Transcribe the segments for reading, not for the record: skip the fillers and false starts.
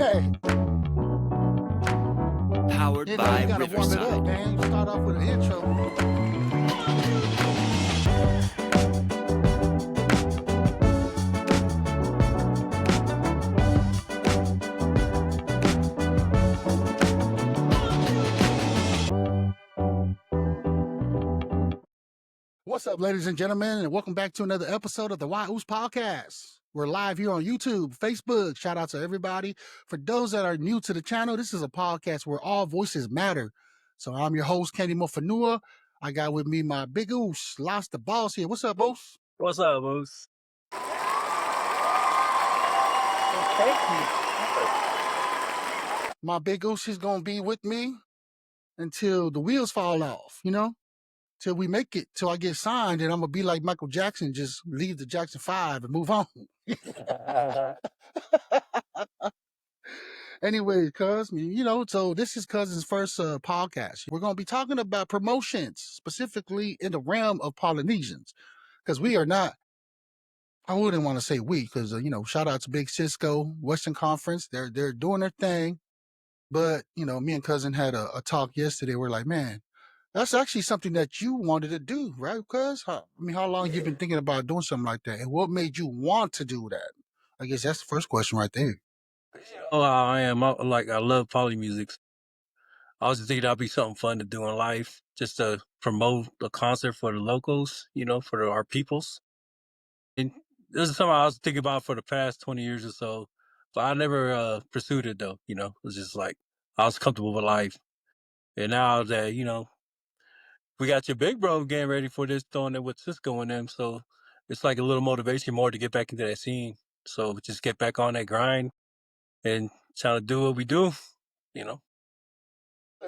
Hey, Powered you by gotta warm it up, Riverside. man. You start off with an intro. What's up, ladies and gentlemen, and welcome back to another episode of the Why-Oos Podcast. We're live here on YouTube, Facebook. Shout out to everybody. For those that are new to the channel, this is a podcast where all voices matter. So I'm your host, Kenny Mofanua. I got with me my big oos, Lost the Boss here. What's up, Oos? What's up, Moose? My big oos is going to be with me until the wheels fall off, till we make it, till I get signed, and I'm going to be like Michael Jackson, just leave the Jackson 5 and move on. Anyway, cuz, so this is Cousin's first podcast. We're going to be talking about promotions, specifically in the realm of Polynesians, because we are not, I wouldn't want to say we, because, shout out to Big Cisco, Western Conference. They're doing their thing. But, me and Cousin had a talk yesterday. We're like, man, that's actually something that you wanted to do, right, cuz? How long you been thinking about doing something like that? And what made you want to do that? I guess that's the first question right there. Oh, I am. I love poly music. I was just thinking that'd be something fun to do in life, just to promote a concert for the locals, for our peoples. And this is something I was thinking about for the past 20 years or so, but I never pursued it though. It was just like I was comfortable with life. And now that, we got your big bro getting ready for this, throwing it with Cisco and them. So it's like a little motivation more to get back into that scene. So just get back on that grind and try to do what we do, you know.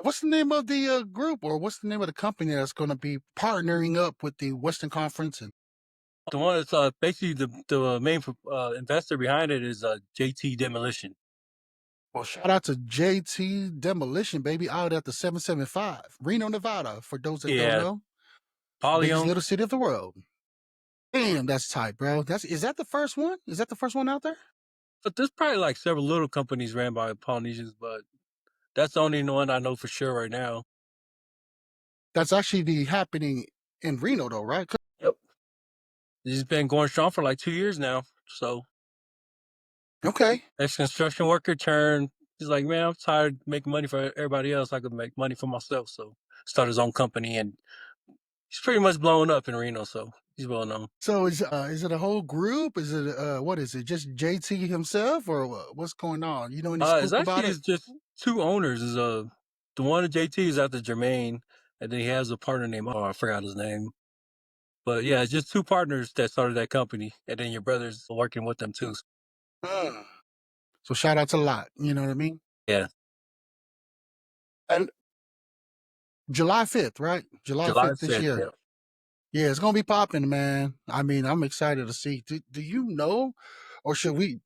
What's the name of the group, or what's the name of the company that's going to be partnering up with the Western Conference? And The one that's basically the main investor behind it is JT Demolition. well, shout out to JT Demolition, baby, out at the 775, Reno, Nevada. For those that don't Yeah, know, biggest Polyon. little city of the world. Damn, that's tight, bro. Is that the first one? Is that the first one out there? But there's probably like several little companies ran by Polynesians, but that's the only one I know for sure right now. That's actually happening in Reno, though, right? Yep. He's been going strong for like 2 years now. So Okay. ex-construction worker turned. He's like, man, I'm tired of making money for everybody else. I could make money for myself. So start his own company, and he's pretty much blown up in Reno. So he's well known. So is it a whole group? Is it what is it? Just JT himself, or what's going on? You know any It's scoop about actually it? it's just two owners. Is the one at JT is after Jermaine, and then he has a partner named I forgot his name. But yeah, it's just two partners that started that company, and then your brother's working with them too. Hmm. So shout out to Lot. You know what I mean? Yeah, And July 5th, right? July July 5th this 5th. year. Yeah. Yeah, it's gonna be popping, man. I'm excited to see. Do you know, or should we?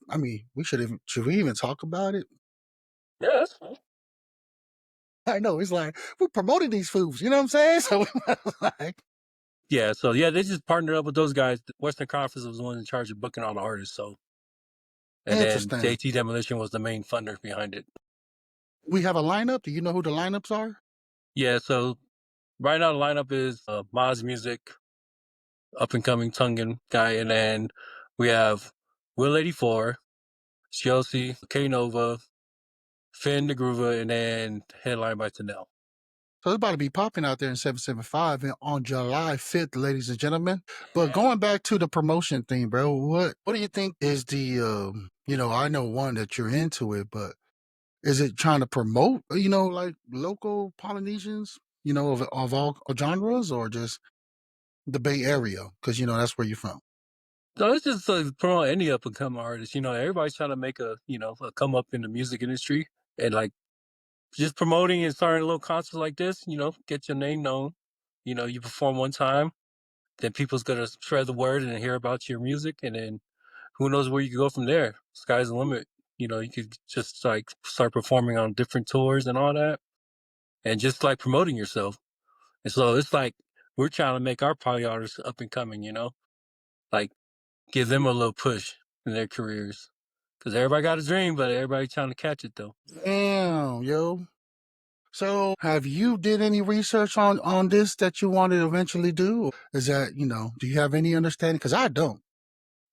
Should we even talk about it? Yeah, that's fine. I know it's like we're promoting these foods. You know what I'm saying? So like, Yeah, so yeah, they just partnered up with those guys. The Western Conference was the one in charge of booking all the artists. So, and then interesting. JT Demolition was the main funder behind it. We have a lineup. Do you know who the lineups are? Yeah, so right now the lineup is Moz Music, up and coming Tongan guy, and then we have Will 84, Chelsea, K Nova, Finn the Groover, and then headline by Tanel. So it's about to be popping out there in 775 on July 5th, ladies and gentlemen. But going back to the promotion thing, bro, what do you think is the I know one that you're into it, but is it trying to promote, like local Polynesians, of all genres, or just the Bay Area? Because that's where you're from. So it's just promote any up and coming artist. Everybody's trying to make a come up in the music industry, and like just promoting and starting a little concert like this. Get your name known. You perform one time, then people's gonna spread the word and hear about your music, and then who knows where you can go from there. Sky's the limit. You could just like start performing on different tours and all that, and just like promoting yourself. And so it's like we're trying to make our poly artists up and coming. Like give them a little push in their careers. Cause everybody got a dream, but everybody trying to catch it though. Damn, yo. So, have you did any research on this that you want to eventually do? Is that, do you have any understanding? Because I don't.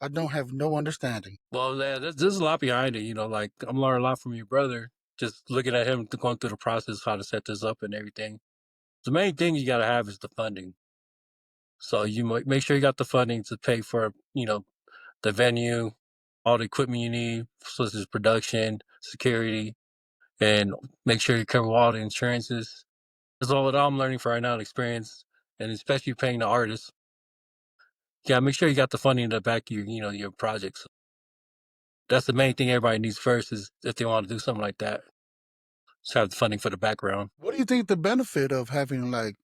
I don't have no understanding. Well, yeah, there's a lot behind it. Like I'm learning a lot from your brother. Just looking at him going through the process, how to set this up and everything. The main thing you got to have is the funding. So you make sure you got the funding to pay for, the venue, all the equipment you need, such as production, security, and make sure you cover all the insurances. That's all that I'm learning for right now, the experience, and especially paying the artists. Yeah, make sure you got the funding to back your projects. That's the main thing everybody needs first is if they want to do something like that. Just have the funding for the background. What do you think the benefit of having like,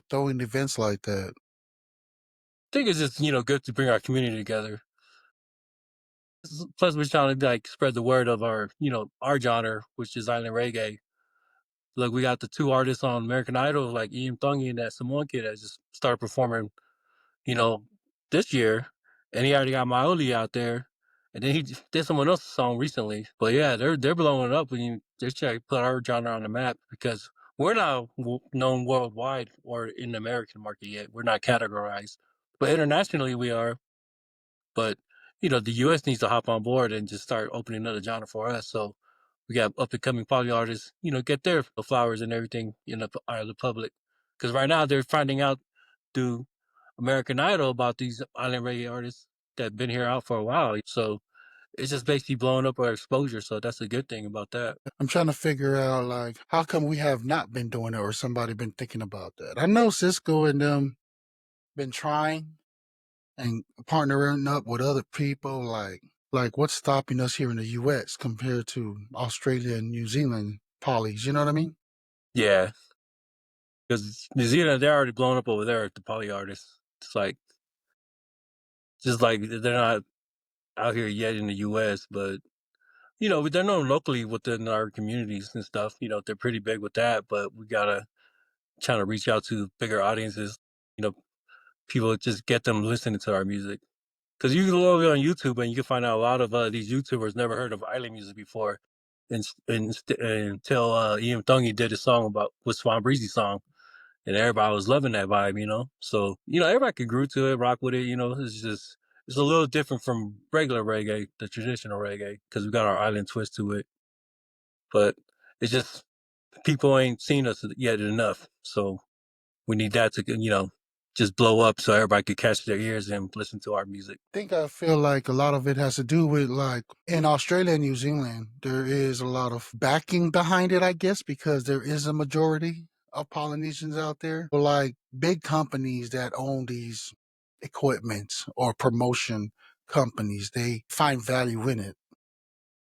throwing events like that? I think it's just, good to bring our community together. Plus, we're trying to like spread the word of our genre, which is island reggae. Look, we got the two artists on American Idol, like Ian Thongi and that Samoan kid that just started performing, you know, this year, and he already got Maoli out there, and then he did someone else's song recently. But yeah, they're blowing it up when they're trying to put our genre on the map because we're not known worldwide or in the American market yet. We're not categorized, but internationally we are. But the U.S. needs to hop on board and just start opening another genre for us. So we got up and coming poly artists, get their flowers and everything in the eye of the public. Because right now they're finding out through American Idol about these island reggae artists that been here out for a while. So it's just basically blowing up our exposure. So that's a good thing about that. I'm trying to figure out like how come we have not been doing it or somebody been thinking about that. I know Cisco and them been trying and partnering up with other people like what's stopping us here in the US compared to Australia and New Zealand polys, you know what I mean? Yeah, because New Zealand they're already blown up over there. The poly artists, it's like just like they're not out here yet in the U.S., but they're known locally within our communities and stuff. They're pretty big with that, but we gotta try to reach out to bigger audiences. You know, people just get them listening to our music. Because you can go over on YouTube and you can find out a lot of these YouTubers never heard of island music before, until Ian Thongi did a song about with Swan Breezy song, and everybody was loving that vibe. So everybody could groove to it, rock with it. It's a little different from regular reggae, the traditional reggae, because we got our island twist to it. But it's just people ain't seen us yet enough, so we need that to just blow up so everybody could catch their ears and listen to our music. I feel like a lot of it has to do with like in Australia and New Zealand, there is a lot of backing behind it, I guess, because there is a majority of Polynesians out there. But like big companies that own these equipment or promotion companies, they find value in it.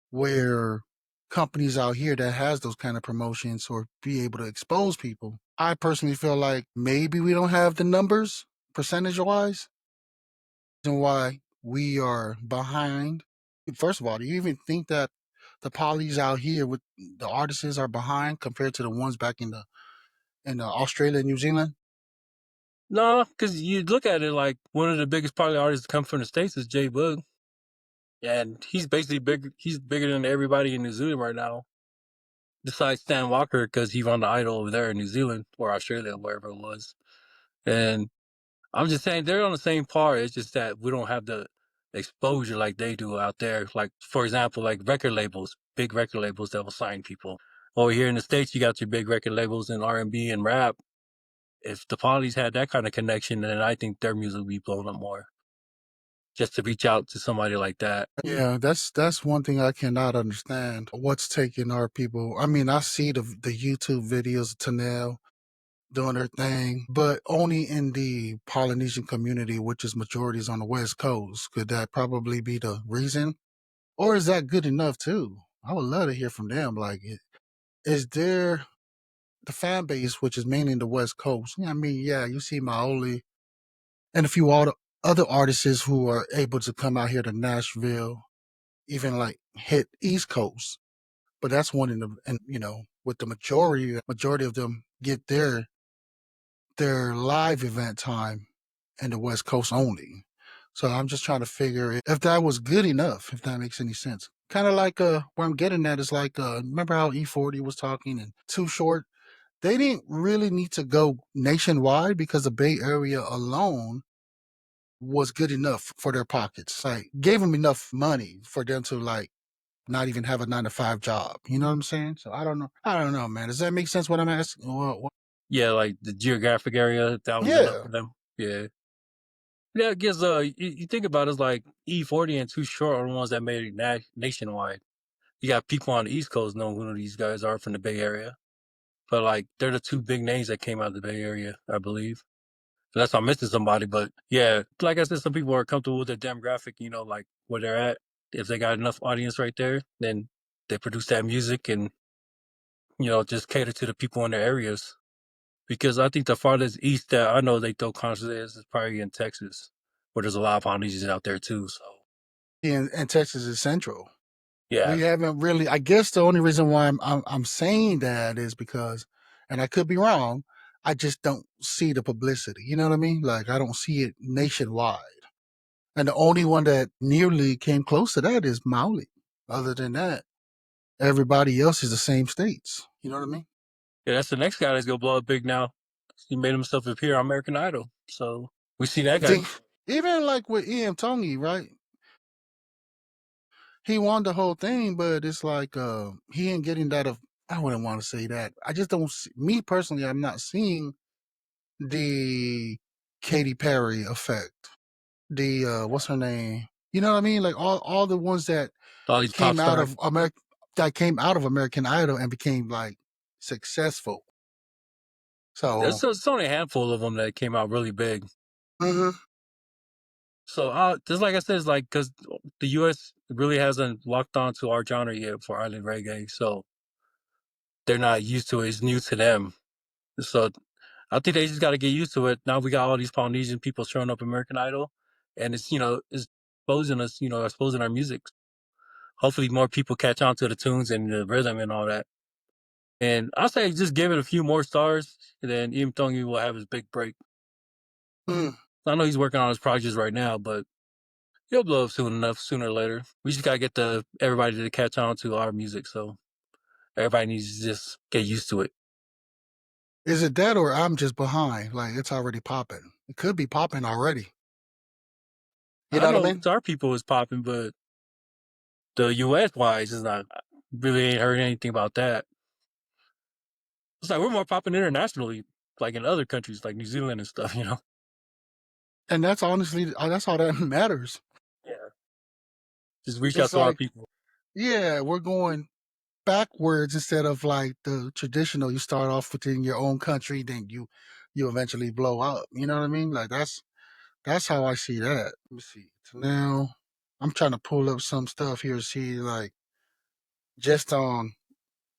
Where companies out here that has those kind of promotions or be able to expose people, I personally feel like maybe we don't have the numbers percentage wise and why we are behind. First of all, do you even think that the polys out here with the artists are behind compared to the ones back in Australia and New Zealand? No, because you look at it like one of the biggest party artists to come from the states is Jay Boog, and he's basically big. He's bigger than everybody in New Zealand right now, besides Stan Walker, because he's on the Idol over there in New Zealand or Australia, wherever it was. And I'm just saying they're on the same par. It's just that we don't have the exposure like they do out there. Like for example, like record labels, big record labels that will sign people. Over here in the states, you got your big record labels in R&B and rap. If the Polys had that kind of connection, then I think their music would be blown up more. Just to reach out to somebody like that. Yeah, that's one thing I cannot understand. What's taking our people? I mean, I see the YouTube videos of Tanel doing their thing, but only in the Polynesian community, which is majorities on the West Coast. Could that probably be the reason? Or is that good enough too? I would love to hear from them. Like, is there the fan base, which is mainly in the West Coast? Yeah, I mean, yeah, you see Maoli and a few other artists who are able to come out here to Nashville, even like hit East Coast. But that's one in the and with the majority of them get their live event time in the West Coast only. So I'm just trying to figure if that was good enough, if that makes any sense. Kind of like where I'm getting at is like remember how E40 was talking and Too Short? They didn't really need to go nationwide because the Bay Area alone was good enough for their pockets. Like gave them enough money for them to like not even have a 9 to 5 job. You know what I'm saying? So I don't know. I don't know, man. Does that make sense? What I'm asking? Yeah, like the geographic area that was enough Yeah. for them. Yeah. Yeah, I guess you think about it, it's like E40 and Too Short are the ones that made it nationwide. You got people on the East Coast know who these guys are from the Bay Area. But like they're the two big names that came out of the Bay Area, I believe. Unless I'm missing somebody, but yeah, like I said, some people are comfortable with their demographic, like where they're at. If they got enough audience right there, then they produce that music and, just cater to the people in their areas. Because I think the farthest east that I know they throw concerts is probably in Texas, where there's a lot of Polynesians out there too. So And Texas is central. yeah, We haven't really. I guess the only reason why I'm saying that is because, and I could be wrong. I just don't see the publicity. You know what I mean? Like I don't see it nationwide. And the only one that nearly came close to that is Maui. Other than that, everybody else is the same states. You know what I mean? yeah, that's the next guy that's gonna blow up big now. He made himself appear on American Idol, so we see that guy. See, even like with Ian Tongi, right? He won the whole thing, but it's like he ain't getting that of. I wouldn't want to say that. I just don't. Me personally, I'm not seeing the Katy Perry effect. The what's her name? You know what I mean? Like all the ones that All these pop came out stars. of American Idol and became like successful. So There's only a handful of them that came out really big. mhm. So, just like I said, it's like because the U.S. really hasn't locked on to our genre yet for island reggae, so they're not used to it. It's new to them. So, I think they just got to get used to it. Now we got all these Polynesian people showing up American Idol, and it's exposing us, exposing our music. Hopefully, more people catch on to the tunes and the rhythm and all that. And I say just give it a few more stars, and then Im Tongi will have his big break. Mm. I know he's working on his projects right now, but he'll blow up soon enough, sooner or later. We just gotta get the everybody to catch on to our music, so everybody needs to just get used to it. Is it that or I'm just behind? Like it's already popping. It could be popping already. You I know what I know mean? our people is popping, but the US wise is not really ain't heard anything about that. It's like we're more popping internationally, like in other countries like New Zealand and stuff, And that's honestly that's all that matters. Yeah. Just reach out It's to our like people. yeah, we're going backwards instead of like the traditional. You start off within your own country, then you eventually blow up. You know what I mean? Like that's how I see that. Let me see. So now I'm trying to pull up some stuff here to see like just on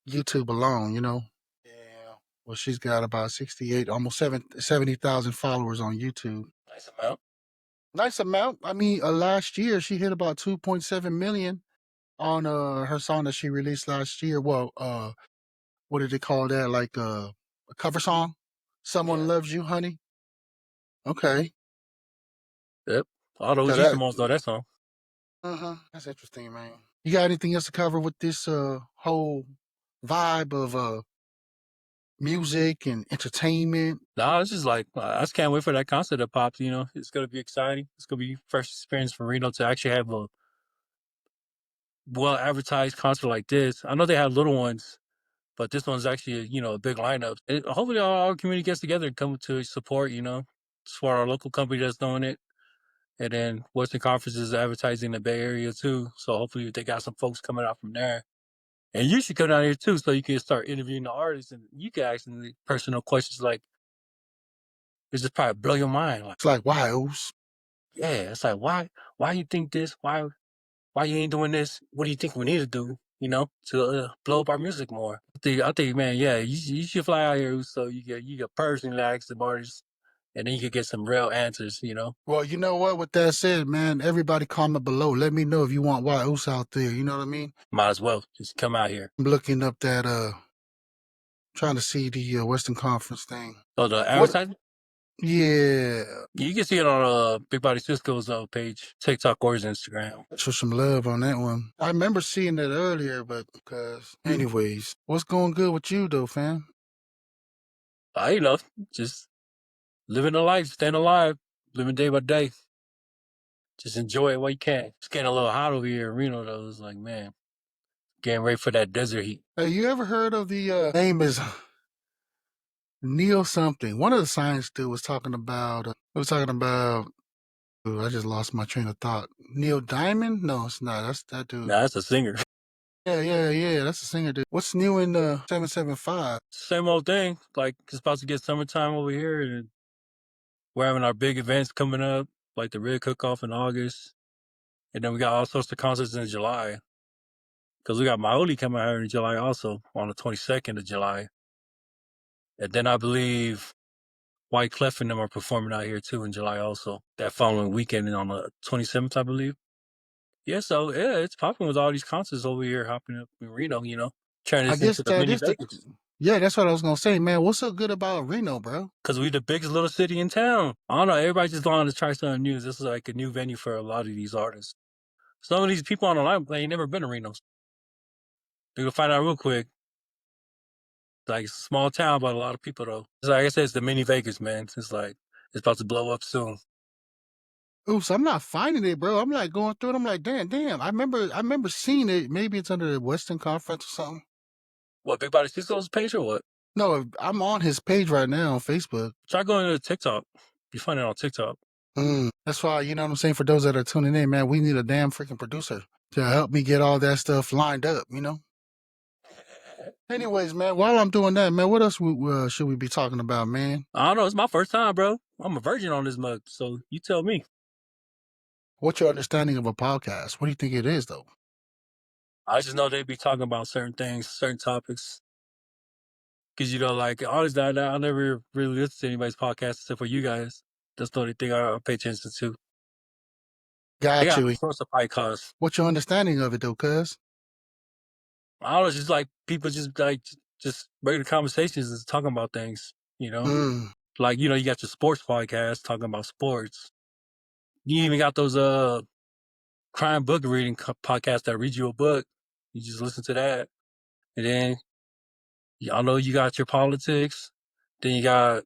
YouTube alone. Yeah. Well, she's got about 68, almost 70,000 followers on YouTube. Nice amount. Nice amount. I mean, last year she hit about 2.7 million on her song that she released last year. Well, what did they call that? Like a cover song? Someone Yeah. Loves You, Honey. Okay. Yep. All the So OG that Simones know that song. that's interesting, man. You got anything else to cover with this whole vibe of music and entertainment? No, it's just like I just can't wait for that concert that pops. It's gonna be exciting. It's gonna be first experience for Reno to actually have a well advertised concert like this. I know they have little ones, but this one's actually a big lineup. Hopefully, all our community gets together and come to support. It's for our local company that's doing it, and then Western Conference is advertising the Bay Area too. So hopefully, they got some folks coming out from there. And you should come down here too, so you can start interviewing the artists, and you can ask them the personal questions like, "It's just probably blow your mind." Like, It's like Wiles. yeah, it's like why you think this? Why you ain't doing this? What do you think we need to do? To blow up our music more. I think, man, yeah, you should fly out here so you get personally ask the artists, and then you could get some real answers. Well, you know what? With that said, man, everybody comment below. Let me know if you want Wiles out there. You know what I mean? Might as well just come out here. I'm looking up that trying to see the Western Conference thing. So the What advertising? Yeah. You can see it on Big Body Cisco's page, TikTok or his Instagram. Show some love on that one. I remember seeing that earlier, but anyways, what's going good with you though, fam? You know, just living a life, staying alive, living day by day. Just enjoy it while you can. It's getting a little hot over here in Reno, though. It's like, man, getting ready for that desert heat. Hey, you ever heard of the name is Neil something? One of the science dude was talking about. Ooh, I just lost my train of thought. Neil Diamond? No, it's not. That's that dude. Nah, that's a singer. Yeah. That's the singer dude. What's new in 775? Same old thing. Like, it's about to get summertime over here, and we're having our big events coming up, like the Red Cook-Off in August. And then we got all sorts of concerts in July. Because we got Maoli coming out in July also, on the 22nd of July. And then I believe White Clef and them are performing out here too in July also. That following weekend on the 27th, I believe. Yeah, so yeah, it's popping with all these concerts over here hopping up in Reno, turning I this guess into the that mini is the. Vegas. Yeah, that's what I was gonna say, man. What's so good about Reno, bro? Because we the biggest little city in town. I don't know, everybody just wanting to try something new. This is like a new venue for a lot of these artists. Some of these people on the line, they ain't never been to Reno. You can find out real quick. Like, it's a small town, but a lot of people though. It's like I said, it's the mini Vegas, man. It's like, it's about to blow up soon. Oops, I'm not finding it, bro. I'm like going through it. I'm like, damn. I remember seeing it. Maybe it's under the Western Conference or something. What, Big Body Cisco's page or what? No, I'm on his page right now on Facebook. Try going to TikTok. You find it on TikTok. That's why, you know what I'm saying? For those that are tuning in, man, we need a damn freaking producer to help me get all that stuff lined up, you know? Anyways, man, while I'm doing that, man, what else should we be talking about, man? I don't know. It's my first time, bro. I'm a virgin on this mug, so you tell me. What's your understanding of a podcast? What do you think it is, though? I just know they be talking about certain things, certain topics. Because, like, honestly, I never really listen to anybody's podcast except for you guys. That's the only thing I pay attention to. They Got got you. source of podcasts. What's your understanding of it, though, cuz? I don't know, it's just like people just like, just regular conversations and talking about things, Mm. Like, you got your sports podcast talking about sports. You even got those crime book reading podcasts that read you a book. You just listen to that. And then I know you got your politics. Then you got,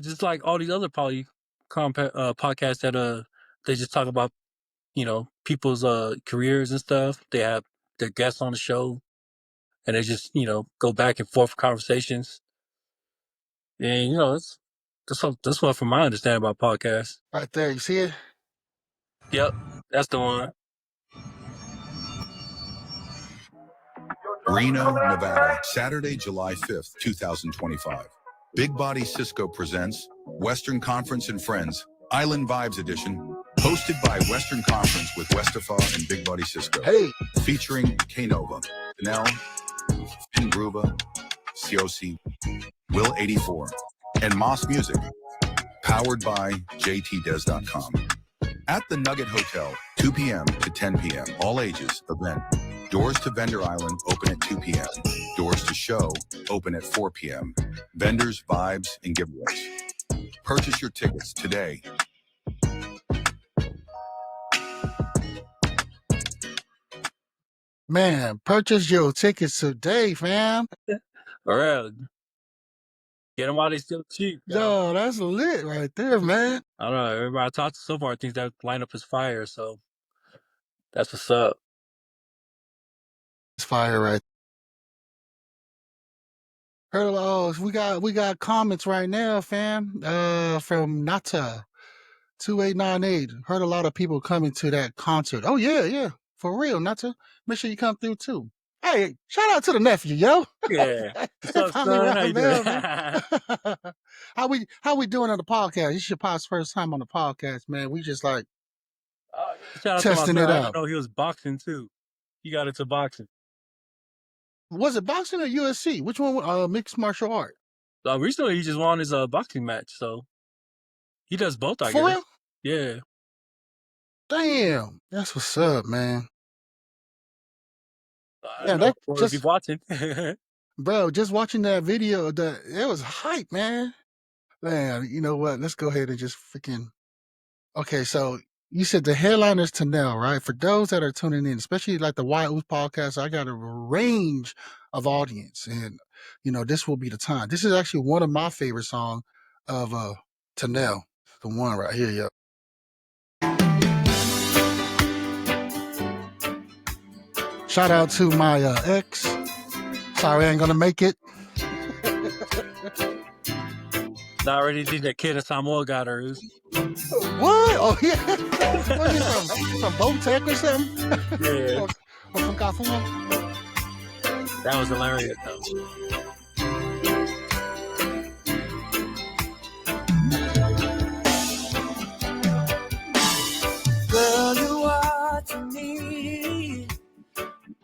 just like all these other podcasts that they just talk about, people's careers and stuff. They have their guests on the show, and they just go back and forth conversations. And that's what from my understanding about podcasts. Right there, you see it? Yep, that's the one. Reno, Nevada, Saturday, July 5th, 2025. Big Body Cisco presents Western Conference and Friends, Island Vibes Edition, hosted by Western Conference with Westafa and Big Body Cisco. Hey. Featuring K-Nova, Chanel, Ingruva, COC, Will 84, and Moss Music. Powered by JTDes.com. At the Nugget Hotel, 2 p.m. to 10 p.m. All ages event. Doors to Vendor Island open at 2 p.m. Doors to show open at 4 p.m. Vendors, vibes, and giveaways. Purchase your tickets today. Man, purchase your tickets today, fam. All right. Get them while they still cheap. Yo, that's lit right there, man. I don't know. Everybody I talked to so far thinks that lineup is fire, so that's what's up. It's fire right. Oh, we got comments right now, fam. From Nata 2898. Heard a lot of people coming to that concert. Oh yeah. For real, Nata. Make sure you come through too. Hey, shout out to the nephew, yo. Yeah. What's up, Finally son? How you around doing? there, man. How we doing on the podcast? This is your pop's first time on the podcast, man. We just like Shout out to my testing son. it I didn't out. know he was boxing too. He got into boxing. Was it boxing or USC? Which one? Mixed martial art. Recently, he just won his boxing match, so he does both, I For guess. real? Yeah. Damn, that's what's up, man. I Yeah, don't know that if you're just watching. bro, just watching that video, it was hype, man. Man, you know what? Let's go ahead and just freaking. Okay, so you said the headliners Tanel, right? For those that are tuning in, especially like the Wild Ooth podcast, I got a range of audience, and this will be the time. This is actually one of my favorite songs of Tanel, the one right here, yeah. Shout out to my ex. Sorry, I ain't gonna make it. I already did that kid in Samoa got her. What? Oh yeah. What you from Botech or something? Yeah. or from California? That was hilarious though. Girl, you are to me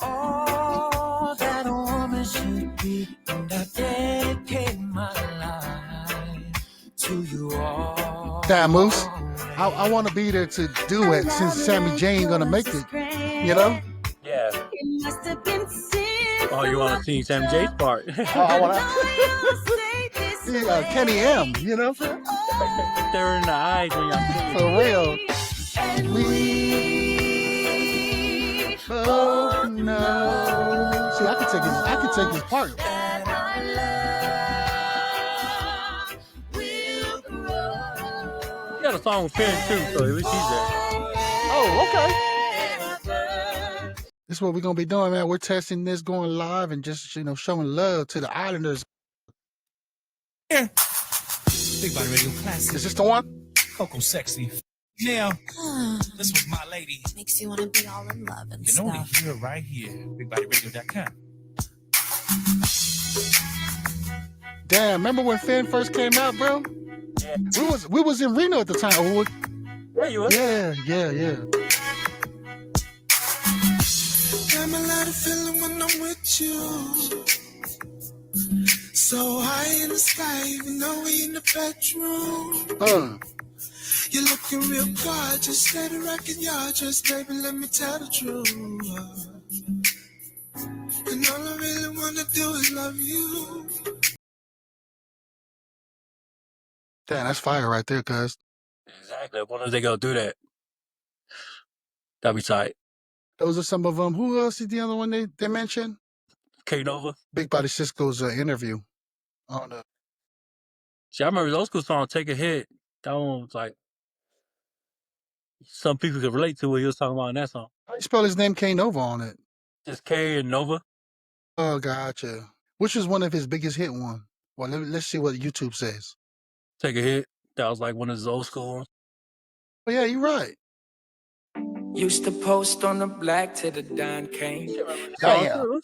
all that a woman should be, and I dedicate my life to you all. Damn, Moose. I want to be there to do it since Sammy J ain't gonna make it. You know? Yeah. Oh, you want to see Sam J's part? I want to. Kenny M. You know? Staring in the eyes when y'all sing. For real. We both know. See, I could take his part. He got a song with Finn too, so at least he's there. Oh, okay. This is what we're gonna be doing, man. We're testing this, going live, and just showing love to the Islanders. Yeah. Big Body Radio Classic. Is this the one? Coco Sexy. Now, this was my lady. Makes you want to be all in love and You can only stuff. hear it right here. BigBodyRadio.com. Damn, remember when Finn first came out, bro? Yeah. We was in Reno at the time. Oh, Yeah, you was. yeah. I'm a lot of feeling when I'm with you. So high in the sky, even though we in the bedroom. You're looking real gorgeous, steady rocking your dress, baby, let me tell the truth. And all I really wanna do is love you. Damn, that's fire right there, cuz. Exactly. When are they gonna do that? That'd be tight. Those are some of them. Who else is the other one they mentioned? K Nova. Big Body Cisco's interview on the. See, I remember those school song "Take a Hit." That one was like some people could relate to what he was talking about in that song. How do you spell his name? K Nova on it. Just K and Nova. Oh, gotcha. Which is one of his biggest hit one. Well, let's see what YouTube says. Take a Hit. That was like one of his old school ones. Oh yeah, you're right. Used to post on the black till the Don came. Damn.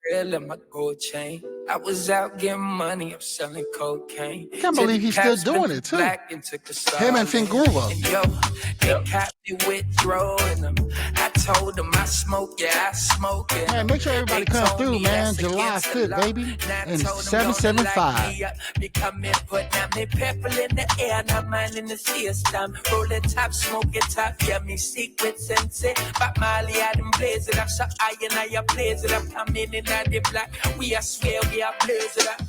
Real in my gold chain. I was out getting money, I'm selling cocaine. I can't believe he's still doing it too. Him and Finn Gruber. They caught me withdrawing them. I told them I smoke, yeah, I smoke it. Man, make sure everybody come through, man. July 5th, baby. And 775. Becoming put down me purple in the air, not mine in the system. Rolling top, smoking top, yeah, me secret sensei. But Molly, I done blaze it up, so I and I blaze it up. Coming in at the black, we are swear we are blaze it up.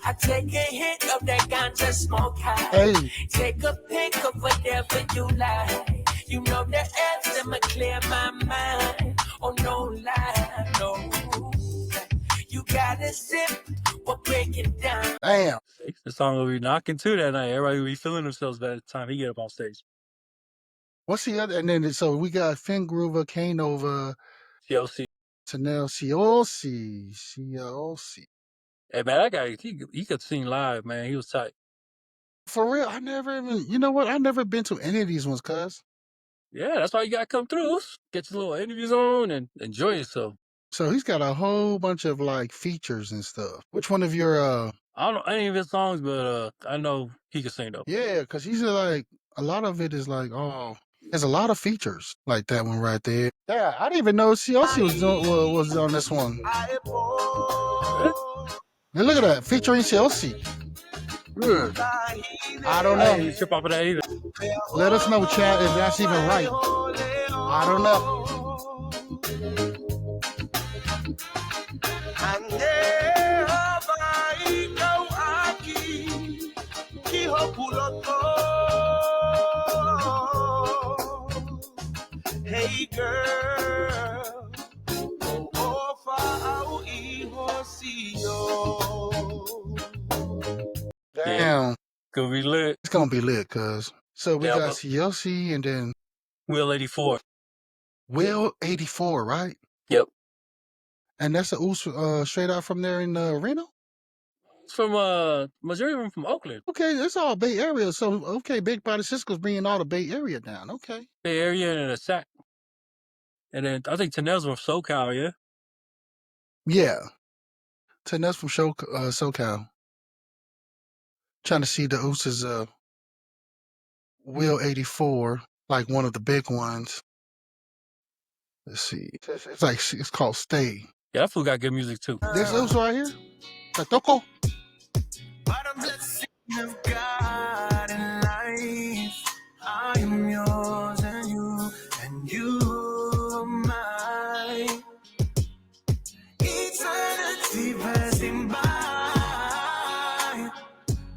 I take a hit of that ganja smoke high. Hey. Take a pic of whatever you like. You know the F's that might clear my mind. Oh, no lie, no. You gotta sip, we're breaking down. Damn. The song will be knocking too that night. Everybody will be feeling themselves by the time he get up on stage. What's the other? And then so we got Finn Gruber, K Nova, TLC. Tanel, COC. Hey man, that guy he could sing live, man. He was tight. For real, I never even. You know what? I never been to any of these ones, cuz. Yeah, that's why you gotta come through. Get your little interviews on and enjoy yourself. So he's got a whole bunch of like features and stuff. Which one of your I don't know any of his songs, but I know he can sing though. Yeah, because he's like a lot of it is like, oh, there's a lot of features like that one right there. Yeah, I didn't even know CLC was on this one. And look at that, featuring CLC. I don't know. You trip off of that either. Let us know, chat, if that's even right. I don't know. Yeah, Damn, gonna be lit. it's gonna be lit, cuz. So we Yeah, got but CLC and then Will 84. Will 84, right? Yep. And that's a Oos straight out from there in Reno? It's from majority of them from Oakland. Okay, that's all Bay Area. So okay, Big Body Cisco's bringing all the Bay Area down. Okay. Bay Area and a sack. And then I think Tanel's from SoCal, yeah? Yeah. So that's from SoCal. Trying to see the Oos's Will 84, like one of the big ones. Let's see. It's called Stay. Yeah, that fool got good music too. This Oos right here. Toko. What a blessing of God in life. I am yours and you are mine. Eternity passing by.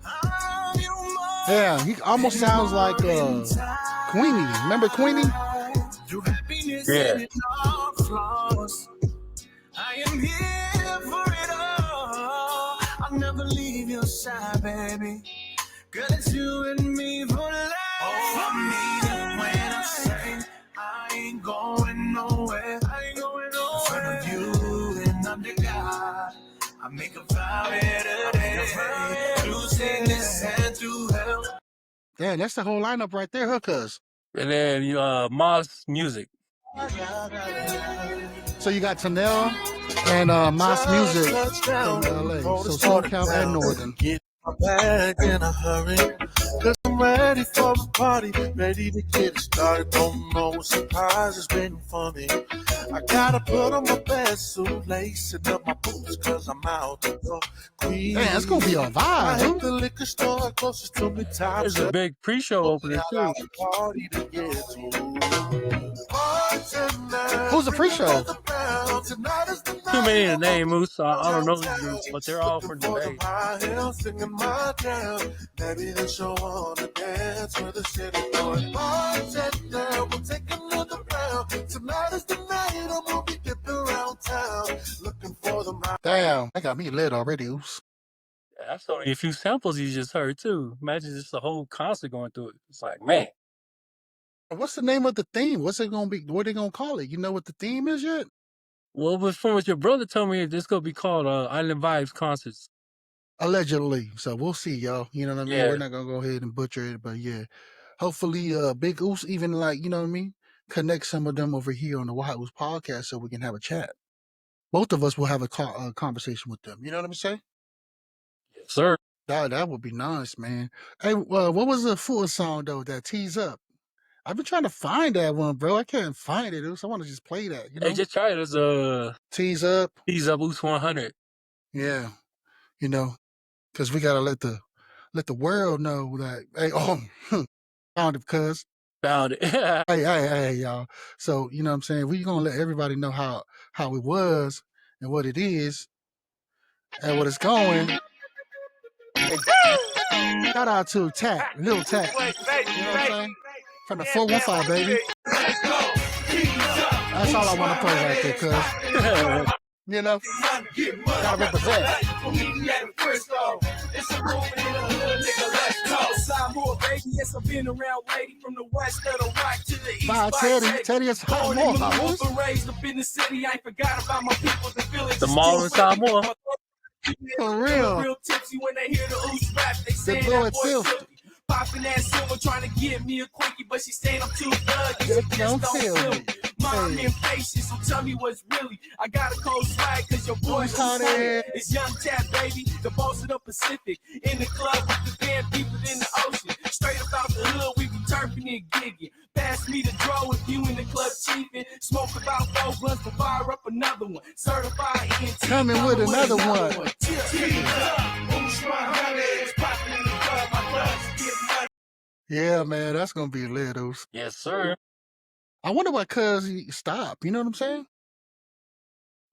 I love you more. Yeah, he almost sounds like Queenie. Remember Queenie? Through happiness Yeah. and in all flaws. I am here for it all. I'll never leave your side, baby. Girl, it's you and me for life. Oh, I mean it when I say I ain't going nowhere. I ain't going nowhere. In front of you and under God, I make a vow here today. Through sickness and through hell. Yeah, that's the whole lineup right there, huh, cuz? And then Moss Music. So you got Tanel and Moss Music from LA. So SoCal and Northern. Get my bag in a hurry, cause I'm ready for the party, ready to get it started. Don't know what surprises waiting for me. I gotta put on my best suit, lacing up my boots, cause I'm out the door. Man, it's gonna be a I vibe, hit dude. the liquor store closest to me, top There's a big pre-show opener too. party to get to. Who's the pre-show? Too many to name, Moose. So I don't know the group, but they're all from the Bay. Singing my jam. Maybe the show on the dance where the city going. Bartender, we'll take another round. Tonight is the night I'm gonna be dipping around town. Looking for the Damn, that got me lit already, Oops. Yeah, that's only a few samples you just heard too. Imagine just the whole concert going through it. It's like, man. What's the name of the theme? What's it gonna be? What are they gonna call it? You know what the theme is yet? Well, but from what your brother told me, this gonna be called Island Vibes Concerts. Allegedly. So we'll see, y'all. You know what I mean? Yeah. We're not gonna go ahead and butcher it, but yeah. Hopefully, Big Oos even like, you know what I mean? Connect some of them over here on the Wild Oos podcast so we can have a chat. Both of us will have a conversation with them. You know what I'm saying? Yes, sir. That would be nice, man. Hey, what was the full song though? That Tease Up. I've been trying to find that one, bro. I can't find it. I want to just play that. You know, Hey, just try it as Tease Up. Tease Up Boost 100. Yeah, you know, because we gotta let the world know that. Hey, found it, cuz. Found it. Hey, y'all. So you know what I'm saying? We gonna let everybody know how it was and what it is and what it's going. Shout out to Tat, Little Tat. You know what I'm saying? From the 415, baby. That's all I want to play right there, cuz. You know? Gotta represent. Bye, Teddy. Teddy is hot more. The mall in Samoa. For real. Real tipsy when they hear the Oos rap. They say blow that it boy too. filthy. Popping that silver, trying to give me a quickie, but she saying I'm too thuggy. Just She don't just feel feel me. me. Mom Hey. impatient, so tell me what's really. I got a cold swag, cause your boy's Who's hot ass? It's Young Tap, baby, the boss of the Pacific. In the club with the band people in the ocean. Straight up out the hood, we be turfing and gigging. Pass me the draw if you in the club cheaping. Smoke about 4 blunts to fire up another one. Certified ENT. Coming with another one. Yeah, man, that's gonna be lit, Oos. Yes, sir. I wonder why cuz he stopped. You know what I'm saying?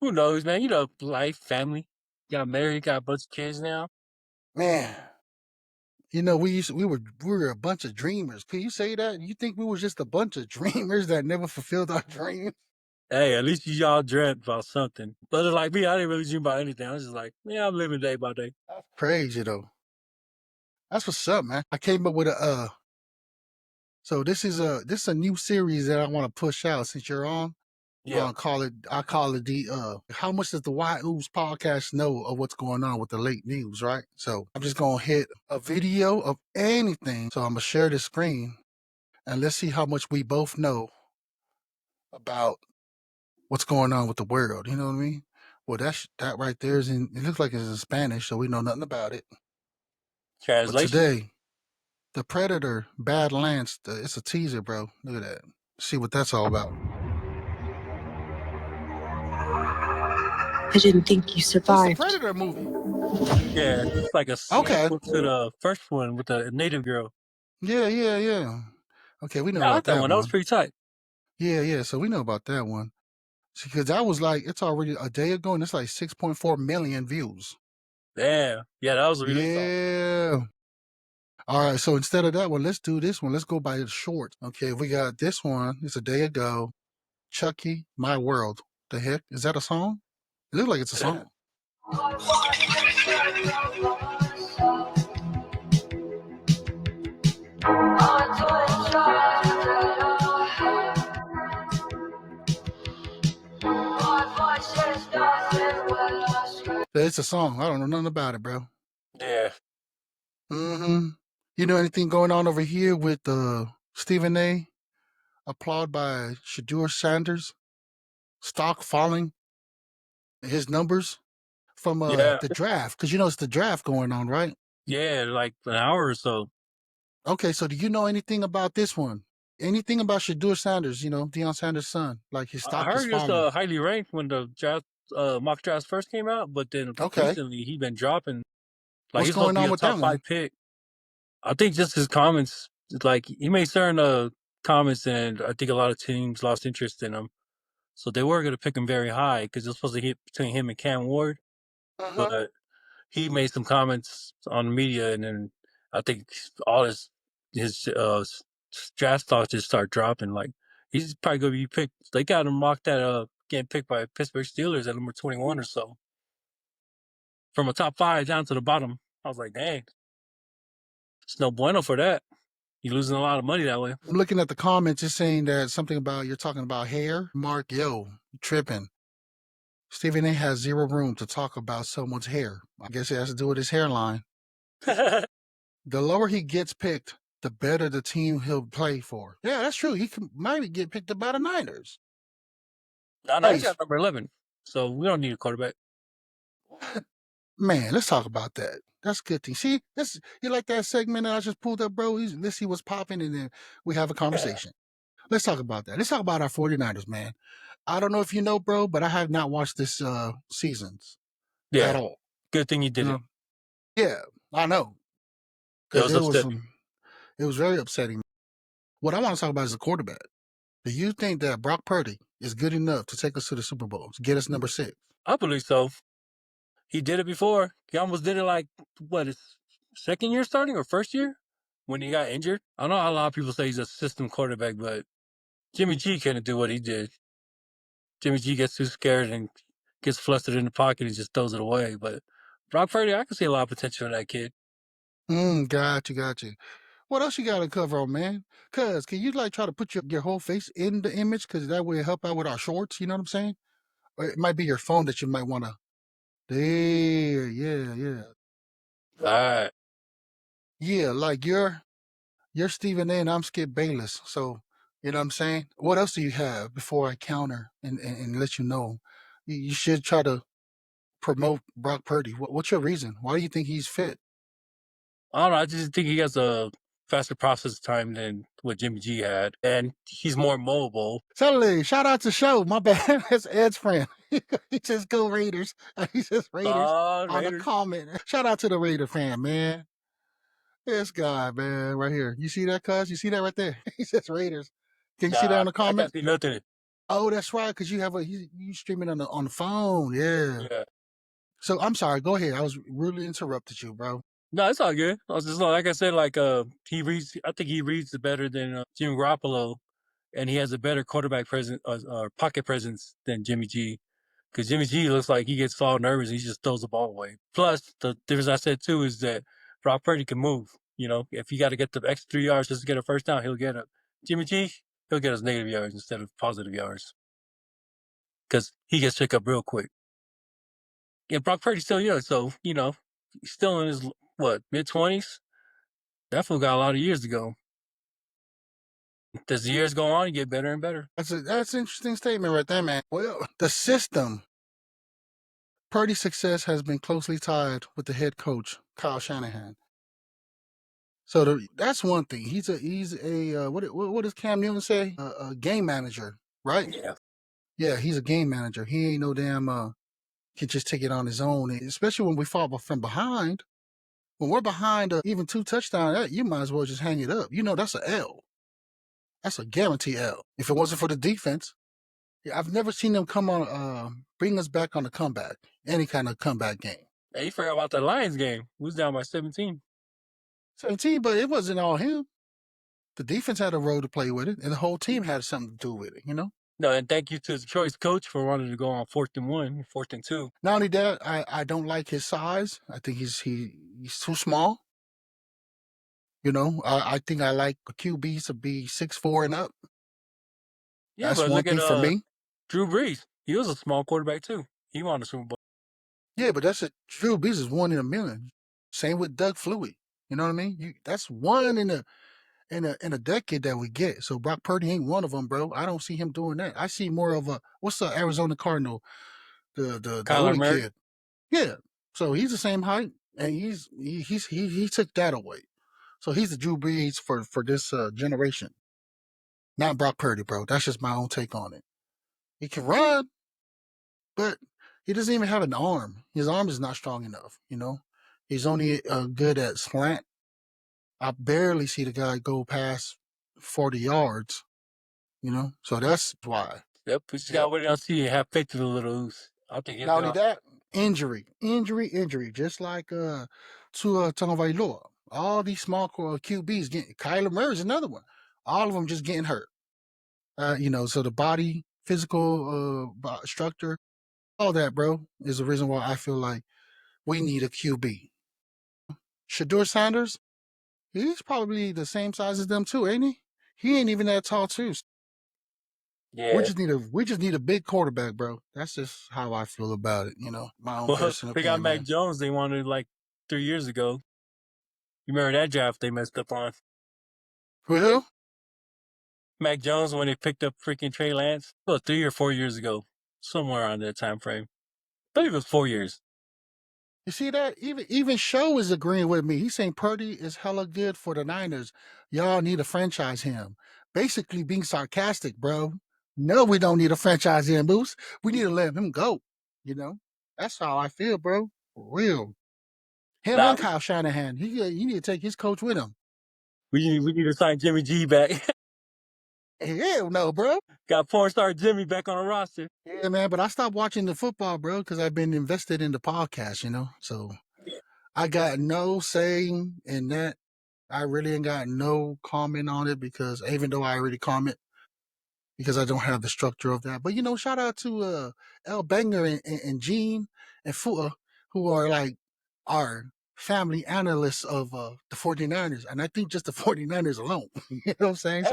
Who knows, man? You know, life, family. Got married, got a bunch of kids now. Man. You know, we were a bunch of dreamers. Can you say that? You think we was just a bunch of dreamers that never fulfilled our dreams? Hey, at least y'all dreamt about something. But like me, I didn't really dream about anything. I was just like, yeah, I'm living day by day. That's crazy though. That's what's up, man. I came up with a so this is a new series that I want to push out since you're on. Yeah. I call it the how much does the Why Oops podcast know of what's going on with the late news, right? So I'm just gonna hit a video of anything. So I'm gonna share the screen and let's see how much we both know about what's going on with the world. You know what I mean? Well, that right there is in. It looks like it's in Spanish, so we know nothing about it. But Translation. today, the Predator Badlands. It's a teaser, bro. Look at that. See what that's all about. I didn't think you It's the survived. Predator movie. Yeah, it's like a Okay. sequel to the first one with the native girl. Yeah. Okay, we know Yeah, I like about that that one. That was one. pretty tight. Yeah. So we know about that one. Because that was like it's already a day ago, and it's like 6.4 million views. Damn. Yeah, that was a release on. Yeah. All right, so instead of that one, let's do this one. Let's go by the short. Okay, we got this one. It's a day ago. Chucky, My World. The heck? Is that a song? It looks like it's a song. It's a song. I don't know nothing about it, bro. Yeah. Mm-hmm. You know anything going on over here with Stephen A? Applaud by Shadur Sanders. Stock falling. His numbers from Yeah. the draft. Because you know it's the draft going on, right? Yeah, like an hour or so. Okay, so do you know anything about this one? Anything about Shadur Sanders, Deion Sanders' son? Like his I stock is heard he was falling. highly ranked when the draft mock drafts first came out, but then Okay. recently he been dropping. Like What's he's supposed going to be on a with top that five one? pick. I think just his comments, like he made certain comments, and I think a lot of teams lost interest in him. So they were going to pick him very high because it was supposed to hit between him and Cam Ward, Uh-huh. but he made some comments on the media, and then I think all his draft stock just start dropping. Like he's probably going to be picked. They got him mocked at getting picked by Pittsburgh Steelers at number 21 or so, from a top five down to the bottom. I was like, dang, it's no bueno for that. You're losing a lot of money that way. I'm looking at the comments, it's saying that something about you're talking about hair. Mark, yo, tripping. Stephen A has zero room to talk about someone's hair. I guess it has to do with his hairline. The lower he gets picked, the better the team he'll play for. Yeah, that's true. He can maybe get picked up by the Niners. No, he's Nice. got number 11, so we don't need a quarterback. Man, let's talk about that. That's a good thing. See, this you like that segment that I just pulled up, bro? Let's see what's popping, and then we have a conversation. Let's talk about that. Let's talk about our 49ers, man. I don't know if you know, bro, but I have not watched this seasons at Yeah, all. good thing you did it. Yeah, I know. It Because was upsetting. it was very upsetting. What I want to talk about is the quarterback. Do you think that Brock Purdy is good enough to take us to the Super Bowl, to get us number 6? I believe so. He did it before. He almost did it like his second year starting or first year when he got injured. I know a lot of people say he's a system quarterback, but Jimmy G couldn't do what he did. Jimmy G gets too scared and gets flustered in the pocket and just throws it away. But Brock Purdy, I can see a lot of potential in that kid. Got you. What else you got to cover on, man? Cuz, can you like try to put your whole face in the image? Because that way it help out with our shorts, you know what I'm saying? Or it might be your phone that you might want to. There, yeah. All right. Yeah, like you're Stephen A and I'm Skip Bayless. So, you know what I'm saying? What else do you have before I counter and let you know? You should try to promote Brock Purdy. What's your reason? Why do you think he's fit? I don't know. I just think he has a faster process time than what Jimmy G had, and he's more mobile. Suddenly, shout out to Show. My bad. That's Ed's friend. He says go Raiders. He says Raiders on the Raiders. comment. Shout out to the Raider fan, man. This guy, man, right here. You see that, cuz? You see that right there? He says Raiders. Can you see that Nah, on the I can't comment? see nothing. Oh, that's right, because you streaming on the phone. Yeah. Yeah. So I'm sorry. Go ahead. I was really interrupted you, bro. No, it's all good. I was just like I said, like he reads. I think he reads better than Jimmy Garoppolo, and he has a better quarterback presence or pocket presence than Jimmy G. Because Jimmy G looks like he gets all nervous, and he just throws the ball away. Plus, the difference I said too is that Brock Purdy can move. You know, if you got to get the extra 3 yards just to get a first down, he'll get it. Jimmy G, he'll get us negative yards instead of positive yards because he gets picked up real quick. Yeah, Brock Purdy's still young, so you know, he's still in his mid-20s. That fool got a lot of years to go. As the years go on, you get better and better. That's an interesting statement right there, man. Well, the system, Purdy's success has been closely tied with the head coach, Kyle Shanahan. So that's one thing. He's a what does Cam Newton say? A game manager, right? Yeah. Yeah, he's a game manager. He ain't no damn can just take it on his own. Especially when we fall from behind. When we're behind even 2 touchdowns, you might as well just hang it up. You know that's a L. That's a guarantee L. If it wasn't for the defense, I've never seen them come on bring us back on a comeback, any kind of comeback game. Hey, you forgot about the Lions game. We was down by 17. 17, but it wasn't all him. The defense had a role to play with it, and the whole team had something to do with it, you know? No, and thank you to the choice coach for wanting to go on 4th and 1, 4th and 2. Not only that, I don't like his size. I think he's too small. You know, I think I like QBs to be 6'4" and up. Yeah, That's but one look thing at for me. Drew Brees. He was a small quarterback too. He won the Super Bowl. Yeah, but Drew Brees is 1 in a million. Same with Doug Flutie. You know what I mean? That's one in a decade that we get. So Brock Purdy ain't one of them, bro. I don't see him doing that. I see more of what's the Arizona Cardinal, the Kyler older Murray. kid. Yeah. So he's the same height, and he took that away. So he's the Drew Brees for this generation. Not Brock Purdy, bro. That's just my own take on it. He can run, but he doesn't even have an arm. His arm is not strong enough, you know? He's only good at slant. I barely see the guy go past 40 yards, you know? So that's why. Yep, we just got to wait and see and have faith in the little Oos. I think Not only that, injury. Just like Tua Tagovailoa. All these small QBs getting, Kyler Murray's another one. All of them just getting hurt. You know, so the body, physical structure, all that, bro, is the reason why I feel like we need a QB. Shador Sanders, he's probably the same size as them too, ain't he? He ain't even that tall too. Yeah. We just need a big quarterback, bro. That's just how I feel about it, you know. My own personal they opinion. got Mac Jones they wanted like 3 years ago. You remember that draft they messed up on? Who? Mac Jones when they picked up freaking Trey Lance? Well, 3 or 4 years ago. Somewhere around that time frame. I believe it was 4 years. You see that? Even Show is agreeing with me. He's saying Purdy is hella good for the Niners. Y'all need to franchise him. Basically being sarcastic, bro. No, we don't need a franchise him, Moose. We need to let him go. You know? That's how I feel, bro. For real. Him and Kyle Shanahan. He need to take his coach with him. We need to sign Jimmy G back. Hell no, bro. Got porn star Jimmy back on the roster. Yeah, man, but I stopped watching the football, bro, because I've been invested in the podcast, you know? So I got no say in that. I really ain't got no comment on it because even though I already comment, because I don't have the structure of that. But, you know, shout out to El Banger and Gene and Fua, who are like our family analysts of the 49ers. And I think just the 49ers alone. You know what I'm saying?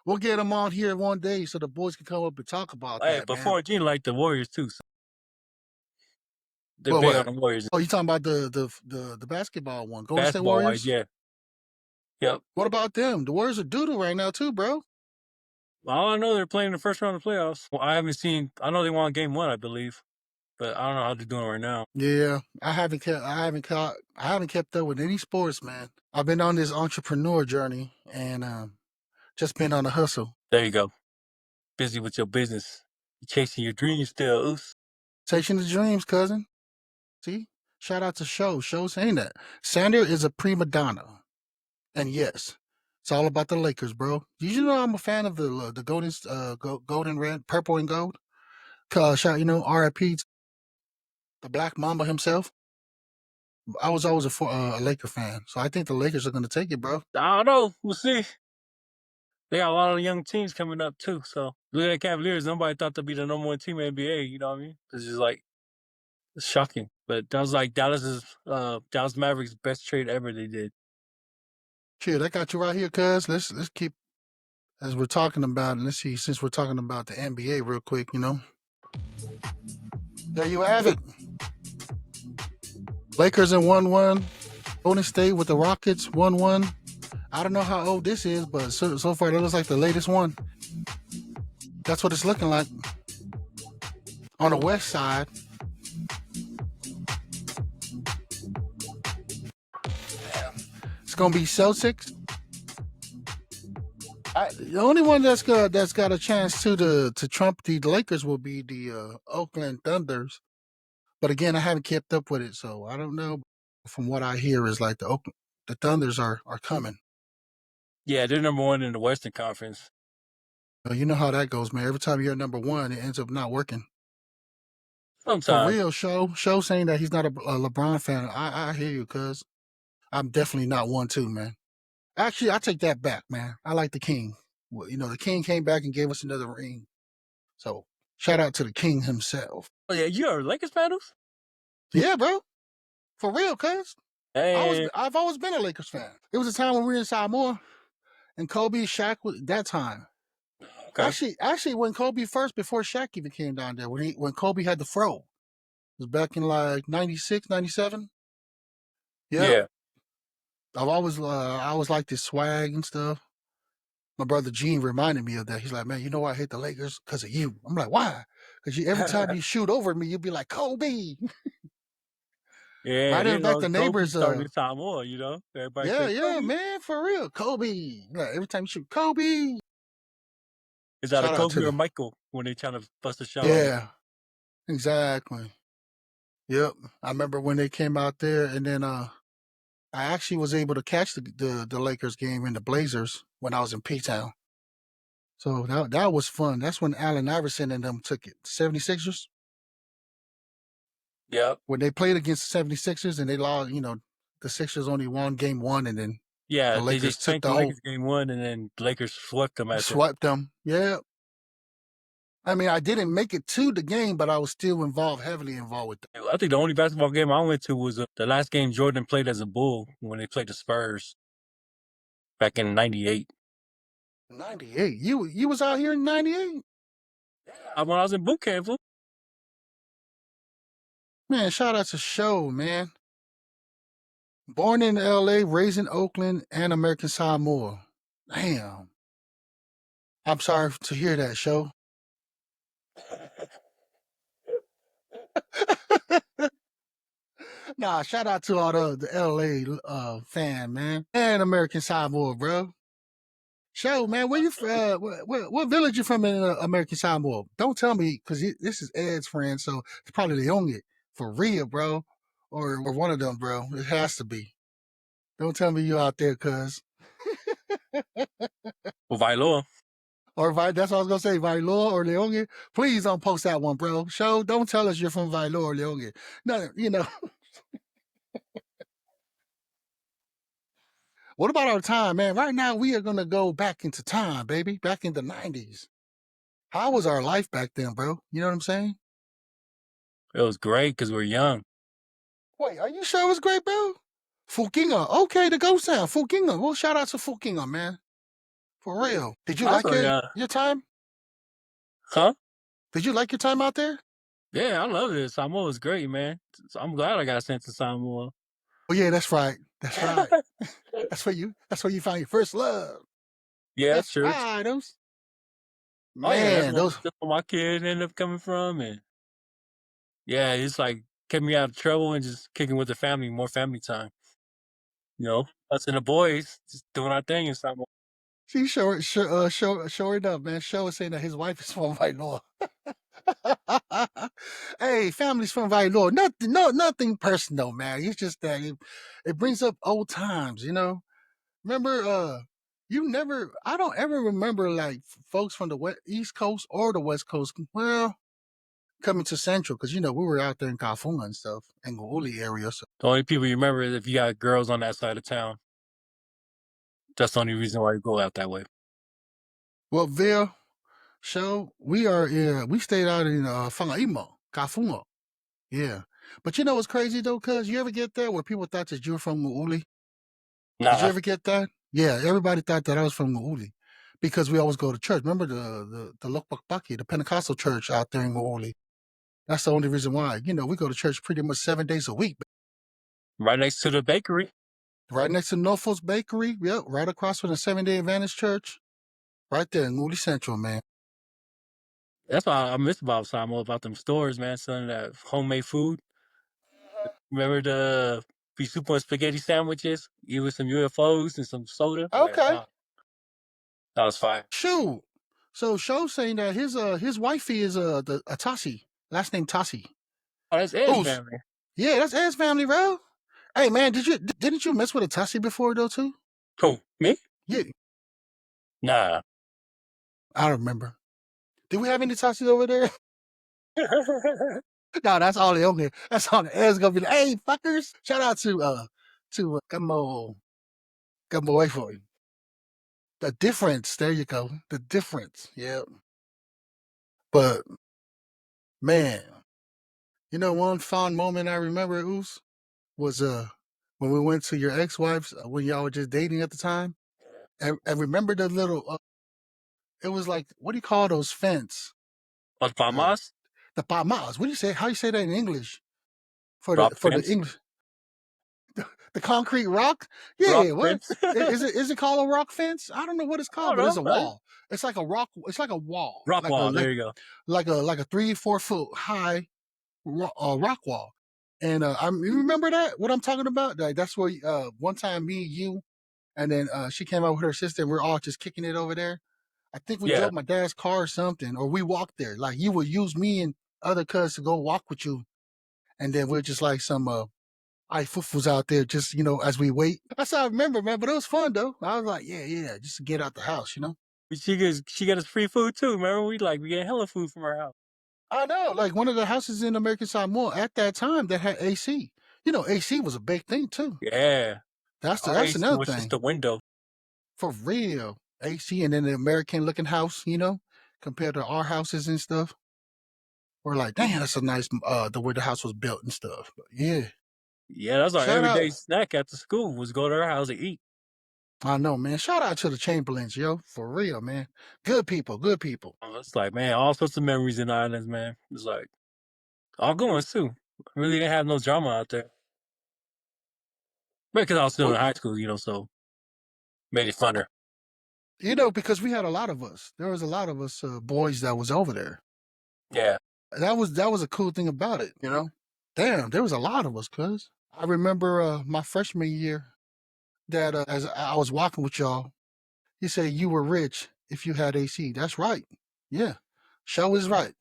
We'll get them on here one day so the boys can come up and talk about that. But man. 14 like the Warriors too. So they're big on the Warriors. Oh, you talking about the basketball one? Golden State Basketball Warriors? wise, yeah. Yep. What about them? The Warriors are doodle right now too, bro. All I know they're playing the first round of playoffs. Well, I haven't seen. I know they won game 1, I believe, but I don't know how they're doing right now. Yeah, I haven't kept up with any sports, man. I've been on this entrepreneur journey and just been on a hustle. There you go. Busy with your business. You're chasing your dreams still, Oos. Chasing the dreams, cousin. See? Shout out to Show. Show saying that. Sander is a prima donna. And yes, it's all about the Lakers, bro. Did you know I'm a fan of the golden red, purple and gold? Shout, R.I.P. the Black Mamba himself. I was always a Laker fan, so I think the Lakers are going to take it, bro. I don't know. We'll see. They got a lot of young teams coming up too. So look at the Cavaliers. Nobody thought they'd be the #1 team in the NBA. You know what I mean? It's just like It's shocking. But that was like Dallas Mavericks best trade ever they did. Shit, I got you right here, cuz. Let's keep as we're talking about it. Let's see, since we're talking about the NBA real quick, there you have it. Lakers in 1-1. Golden State with the Rockets 1-1. I don't know how old this is, but so far it looks like the latest one. That's what it's looking like. On the west side. It's gonna be Celtics. The only one that's got a chance to trump the Lakers will be the Oakland Thunders. But again, I haven't kept up with it, so I don't know. From what I hear, is like the Thunders are coming. Yeah, they're number one in the Western Conference. You know how that goes, man. Every time you're number one, it ends up not working. Sometimes. For real, show saying that he's not a LeBron fan. I hear you, cuz I'm definitely not one too, man. Actually, I take that back, man. I like the King. Well, the King came back and gave us another ring. So shout out to the King himself. Oh yeah, you are Lakers fans? Yeah, bro. For real, cuz. Hey. I've always been a Lakers fan. It was a time when we were in Samoa and Kobe, Shaq was that time. Okay. Actually, when Kobe first, before Shaq even came down there, when Kobe had the fro, it was back in like 96, 97. Yeah. I've always I always liked his swag and stuff. My brother Gene reminded me of that. He's like, man, you know why I hate the Lakers? Because of you. I'm like, why? Because every time you shoot over me, you'd be like, Kobe. Yeah, right in back the neighbors. Started time more, Everybody yeah, man, for real. Kobe. Like, every time you shoot, Kobe. Is that a Kobe or Michael when they trying to bust a shot? Yeah, exactly. Yep. I remember when they came out there, and then I actually was able to catch the Lakers game in the Blazers when I was in P-Town. So that was fun. That's when Allen Iverson and them took it. 76ers? Yep. When they played against the 76ers and they lost, the Sixers only won game one, and then the Lakers they just took the Lakers game one, and then the Lakers swept them. Swept them. Yeah. I mean, I didn't make it to the game, but I was still heavily involved with them. I think the only basketball game I went to was the last game Jordan played as a Bull when they played the Spurs back in '98. 98? You was out here in 98? Yeah, when I was in boot camp. Man, shout out to Show, man. Born in L.A., raised in Oakland, and American Samoa. Damn. I'm sorry to hear that, Show. Nah, shout out to all the LA fan, man. And American Samoa, bro. Show, man, where you what village you from in American Samoa? Don't tell me, because this is Ed's friend, so it's probably Leonge. For real, bro. Or one of them, bro. It has to be. Don't tell me you out there, cuz. Well, Vailoa. Or that's what I was going to say, Vailoa or Leonge. Please don't post that one, bro. Show, don't tell us you're from Vailoa or Leonge. No, What about our time, man? Right now, we are going to go back into time, baby. Back in the 90s. How was our life back then, bro? You know what I'm saying? It was great because we were young. Wait, are you sure it was great, bro? Fukinga. Okay, the ghost sound. Fukinga. Well, shout out to Fukinga, man. For real. Did you like your time? Huh? Did you like your time out there? Yeah, I love it. Samoa was great, man. So I'm glad I got sent to Samoa. Oh yeah, that's right. That's right. That's where you find your first love. Yeah, that's true. Right, those. Man, that's where my kid ended up coming from, and yeah, it's like kept me out of trouble and just kicking with the family, more family time. Us and the boys just doing our thing in Samoa. See, sure enough, man. Show is saying that his wife is from Vailoa. Hey, family's from Vailoa. Nothing personal, man. It's just that it brings up old times, Remember, I don't ever remember like folks from the East Coast or the West Coast, well, coming to Central, because we were out there in Kafunga and stuff, and Gouli area. So the only people you remember is if you got girls on that side of town. That's the only reason why you go out that way. Well, Vil, Show, we stayed out in Fangaimo, Kafunga. Yeah. But you know what's crazy though, cuz you ever get that where people thought that you were from Muuli? Did you Nah, ever get that? Yeah, everybody thought that I was from Muuli because we always go to church. Remember the Lokbakbaki, the Pentecostal church out there in Muuli? That's the only reason why. You know, we go to church pretty much 7 days a week. right next to the bakery. Right next to Norfolk's Bakery. Yep, right across from the Seventh-day Adventist Church. Right there in Moody Central, man. That's why I miss about Samo about them stores, man. Son, that homemade food. Remember the beef soup and spaghetti sandwiches? You with some UFOs and some soda. Man, Okay. that was fire. Shoot. So Show's saying that his wifey is a Tassi. Last name Tassi. Oh, that's Ed's Oh, family. yeah, that's Ed's family, bro. Hey man, didn't you mess with a Tassi before though too? Who, me? Yeah, Nah. I don't remember. Did we have any Tassis over there? No, that's all they okay. That's all the Ed's gonna be like, hey fuckers. Shout out to Gummo away for you. The difference. There you go. The difference. Yeah. But man, you know one fond moment I remember, Oos, was when we went to your ex-wife's when y'all were just dating at the time. And remember the little it was like what do you call those fence? Los Uh, Palmas? the palmas. What do you say? How you say that in English? Rock For the fence? English the concrete rock? Rock Yeah, what? fence? Is it called a rock fence? I don't know what it's I called, don't but it's a know. wall. It's like a rock. It's like a wall, Rock wall. There you go. like a 3-4 foot high rock wall. And you remember that? What I'm talking about? Like, that's where one time me, you, and then she came out with her sister, and we're all just kicking it over there. I think we Yeah. drove my dad's car or something, or we walked there. Like you would use me and other cuz to go walk with you, and then we're just like some I was out there just as we wait. That's how I remember, man. But it was fun though. I was like, yeah, just to get out the house. She got us free food too. Remember, we get hella food from her house. I know, like one of the houses in American Samoa at that time that had AC. AC was a big thing too. Yeah. Our That's AC another was just thing the window. for real. AC and then the American looking house, compared to our houses and stuff. We're like, damn, that's a nice the way the house was built and stuff. But yeah, Yeah, that's our shout out. everyday snack after school was go to her house and eat. I know, man. Shout out to the Chamberlains, yo, for real, man. Good people, good people. It's like, man, all sorts of memories in islands, man. It's like all good ones too. Really didn't have no drama out there. Because I was still Well, in high school, so made it funner. because we had a lot of us. There was a lot of us boys that was over there. Yeah. That was a cool thing about it. Damn, there was a lot of us, cuz. I remember my freshman year that as I was walking with y'all, he said you were rich if you had AC. That's right. Yeah. Show is right.